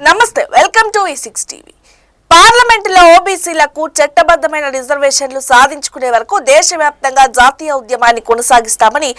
నమస్తే, welcome to E6 TV. పార్లమెంటులో ఓబీసీలకు చట్టబద్దమైన రిజర్వేషన్లు సాధించుకునే వరకు దేశవ్యాప్తంగా జాతీయ ఉద్యమాన్ని కొనసాగిస్తామని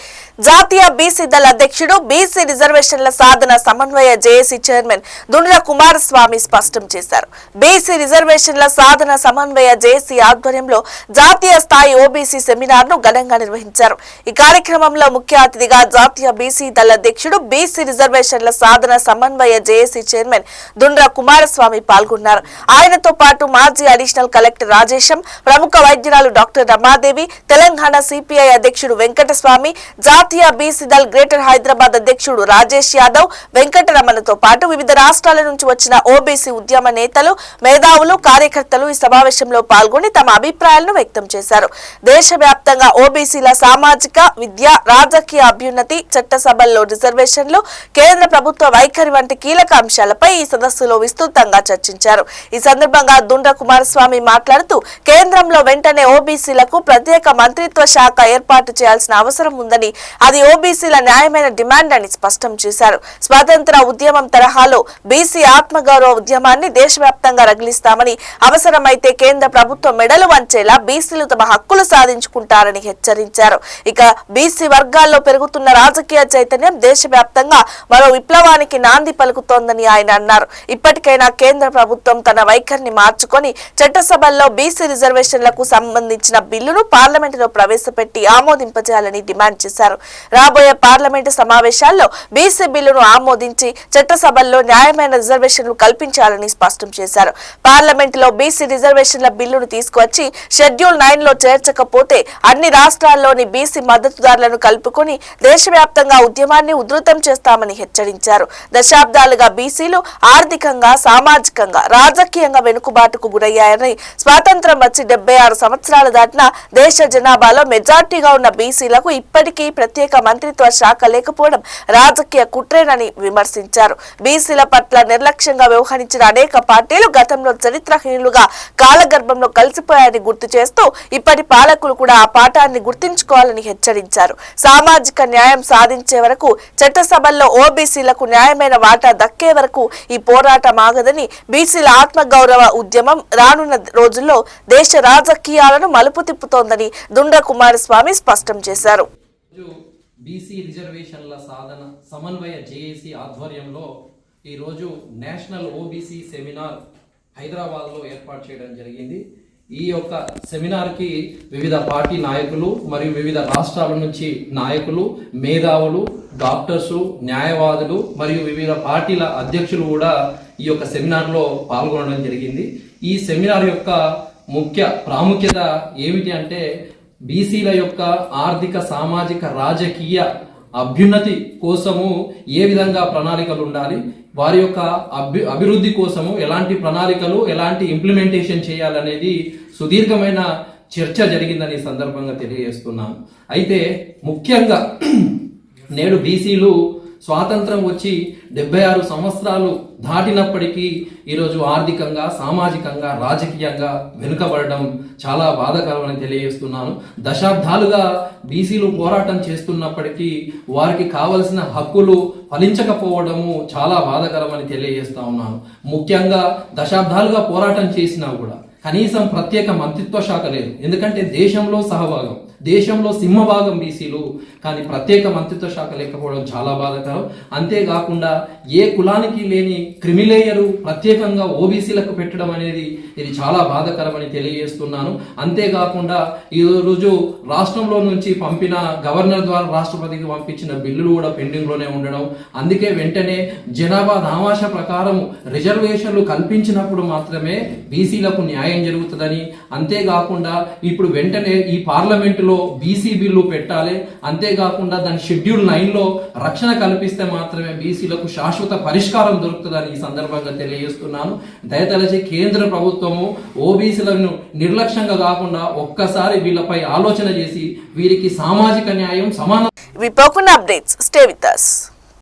జాతీయ బీసీ దళ అధ్యక్షుడు, బీసీ రిజర్వేషన్ల సాధన సమన్వయ జేఏసీ చైర్మన్ దుండ్ర కుమారస్వామి స్పష్టం చేశారు. బీసీ రిజర్వేషన్ల సాధన సమన్వయ జేఏసీ ఆధ్వర్యంలో జాతీయ స్థాయి ఓబీసీ సెమినార్ను ఘనంగా నిర్వహించారు. ఈ కార్యక్రమంలో ముఖ్య అతిథిగా జాతీయ బీసీ దళ అధ్యక్షుడు, బీసీ రిజర్వేషన్ల సాధన సమన్వయ జేఏసీ చైర్మన్ దుండ్ర కుమారస్వామి పాల్గొన్నారు. ఆయనతో పాటు మాజీ అడిషనల్ కలెక్టర్ రాజేశం, ప్రముఖ వైద్యురాలు డాక్టర్ రమాదేవి, తెలంగాణ సిపిఐ అధ్యక్షుడు వెంకటస్వామి, జాతీయ బీసీ దళ్ గ్రేటర్ హైదరాబాద్ అధ్యక్షుడు రాజేష్ యాదవ్, వెంకటరమణతో పాటు వివిధ రాష్ట్రాల నుంచి వచ్చిన ఓబీసీ ఉద్యమ నేతలు, మేధావులు, కార్యకర్తలు ఈ సమావేశంలో పాల్గొని తమ అభిప్రాయాలను వ్యక్తం చేశారు. దేశవ్యాప్తంగా ఓబీసీల సామాజిక, విద్య, రాజకీయ అభ్యున్నతి, చట్టసభల్లో రిజర్వేషన్లు, కేంద్ర ప్రభుత్వ వైఖరి వంటి కీలక అంశాలపై ఈ సదస్సులో విస్తృతంగా చర్చించారు. ఈ సందర్భంగా దుండ్ర కుమారస్వామి మాట్లాడుతూ కేంద్రంలో వెంటనే ఓబీసీలకు ప్రత్యేక మంత్రిత్వ శాఖ ఏర్పాటు చేయాల్సిన అవసరం ఉందని, అది ఓబీసీల న్యాయమైన డిమాండ్ అని స్పష్టం చేశారు. స్వాతంత్ర ఉద్యమం తరహాలో బీసీ ఆత్మగౌరవ ఉద్యమాన్ని దేశవ్యాప్తంగా రగిలిస్తామని, అవసరమైతే కేంద్ర ప్రభుత్వం మెడలు వంచేలా బీసీలు తమ హక్కులు సాధించుకుంటారని హెచ్చరించారు. ఇక బీసీ వర్గాల్లో పెరుగుతున్న రాజకీయ చైతన్యం దేశవ్యాప్తంగా మరో విప్లవానికి నాంది పలుకుతోందని ఆయన అన్నారు. ఇప్పటికైనా కేంద్ర ప్రభుత్వం తన వైఖరిని మార్చుకొని చట్టసభల్లో బీసీ రిజర్వేషన్లకు సంబంధించిన బిల్లును పార్లమెంటులో ప్రవేశపెట్టి ఆమోదింపజేయాలని డిమాండ్ చేశారు. రాబోయే పార్లమెంటు సమావేశాల్లో బీసీ బిల్లును ఆమోదించి చట్టసభల్లో న్యాయమైన రిజర్వేషన్లు కల్పించాలని స్పష్టం చేశారు. పార్లమెంటులో బీసీ రిజర్వేషన్ల బిల్లును తీసుకువచ్చి షెడ్యూల్ 9లో చేర్చకపోతే అన్ని రాష్ట్రాల్లోని బీసీ మద్దతుదారులను కలుపుకొని దేశవ్యాప్తంగా ఉద్యమాన్ని ఉధృతం చేస్తామని హెచ్చరించారు. దశాబ్దాలుగా బీసీలు ఆర్థికంగా, సామాజికంగా, రాజకీయంగా వెనుకబాటుకు గురయ్యాయని, స్వాతంత్రం వచ్చి 76 సంవత్సరాలు దాటిన దేశ జనాభాలో మెజార్టీగా ఉన్న బీసీలకు ఇప్పటికీ ప్రత్యేక మంత్రిత్వ శాఖ లేకపోవడం రాజకీయ కుట్రేనని విమర్శించారు. బీసీల పట్ల నిర్లక్ష్యంగా వ్యవహరించిన అనేక పార్టీలు గతంలో చరిత్రహీనులుగా కాలగర్భంలో కలిసిపోయాయని గుర్తు చేస్తూ ఇప్పటి పాలకులు కూడా ఆ పాఠాన్ని గుర్తుంచుకోవాలని హెచ్చరించారు. సామాజిక న్యాయం సాధించే వరకు, చట్టసభల్లో ఓబీసీలకు న్యాయమైన వాటా దక్కే వరకు ఈ పోరాటం ఆగదని, బీసీల ఆత్మగౌరవ ఉద్యమం రానున్న రోజుల్లో దేశ రాజకీయాలను మలుపు తిప్పుతోందని దుండ్ర కుమారస్వామి స్పష్టం చేశారు. బీసీ రిజర్వేషన్ల సాధన సమన్వయ జేఏసీ ఆధ్వర్యంలో ఈరోజు నేషనల్ ఓబీసీ సెమినార్ హైదరాబాద్లో ఏర్పాటు చేయడం జరిగింది. ఈ యొక్క సెమినార్కి వివిధ పార్టీ నాయకులు మరియు వివిధ రాష్ట్రాల నుంచి నాయకులు, మేధావులు, డాక్టర్సు, న్యాయవాదులు మరియు వివిధ పార్టీల అధ్యక్షులు కూడా ఈ యొక్క సెమినార్లో పాల్గొనడం జరిగింది. ఈ సెమినార్ యొక్క ముఖ్య ప్రాముఖ్యత ఏమిటి అంటే, బీసీల యొక్క ఆర్థిక, సామాజిక, రాజకీయ అభ్యున్నతి కోసము ఏ విధంగా ప్రణాళికలు ఉండాలి, వారి యొక్క అభివృద్ధి కోసము ఎలాంటి ప్రణాళికలు, ఎలాంటి ఇంప్లిమెంటేషన్ చేయాలనేది సుదీర్ఘమైన చర్చ జరిగిందని సందర్భంగా తెలియజేస్తున్నాను. అయితే ముఖ్యంగా నేడు బీసీలు స్వాతంత్రం వచ్చి 76 సంవత్సరాలు దాటినప్పటికీ ఈరోజు ఆర్థికంగా, సామాజికంగా, రాజకీయంగా వెనుకబడడం చాలా బాధాకరమని తెలియజేస్తున్నాను. దశాబ్దాలుగా బీసీలు పోరాటం చేస్తున్నప్పటికీ వారికి కావలసిన హక్కులు ఫలించకపోవడము చాలా బాధాకరమని తెలియజేస్తా ఉన్నాను. ముఖ్యంగా దశాబ్దాలుగా పోరాటం చేసినా కూడా కనీసం ప్రత్యేక మంత్రిత్వ శాఖ లేదు. ఎందుకంటే దేశంలో సహభాగం, దేశంలో సింహభాగం బీసీలు, కానీ ప్రత్యేక మంత్రిత్వ శాఖ లేకపోవడం చాలా బాధాకరం. అంతేకాకుండా ఏ కులానికి లేని క్రిమిలేయరు ప్రత్యేకంగా ఓబీసీలకు పెట్టడం అనేది ఇది చాలా బాధాకరమని తెలియజేస్తున్నాను. అంతేకాకుండా ఈరోజు రాష్ట్రంలో నుంచి పంపిన గవర్నర్ ద్వారా రాష్ట్రపతికి పంపించిన బిల్లులు కూడా పెండింగ్లోనే ఉండడం, అందుకే వెంటనే జనాభా దామాష ప్రకారం రిజర్వేషన్లు కల్పించినప్పుడు మాత్రమే బీసీలకు న్యాయం జరుగుతుందని, అంతేకాకుండా ఇప్పుడు వెంటనే ఈ పార్లమెంటులో బీసీ బిల్లు పెట్టాలి, అంతేకాకుండా దాని షెడ్యూల్ 9లో రక్షణ కల్పిస్తే మాత్రమే బీసీలకు శాశ్వత పరిష్కారం దొరుకుతుందని ఈ సందర్భంగా తెలియజేస్తున్నాను. దయతలచి కేంద్ర ప్రభుత్వము ఓబీసీలను నిర్లక్ష్యంగా కాకుండా ఒక్కసారి వీళ్ళపై ఆలోచన చేసి వీరికి సామాజిక న్యాయం, సమాన అప్డేట్స్. Stay with us.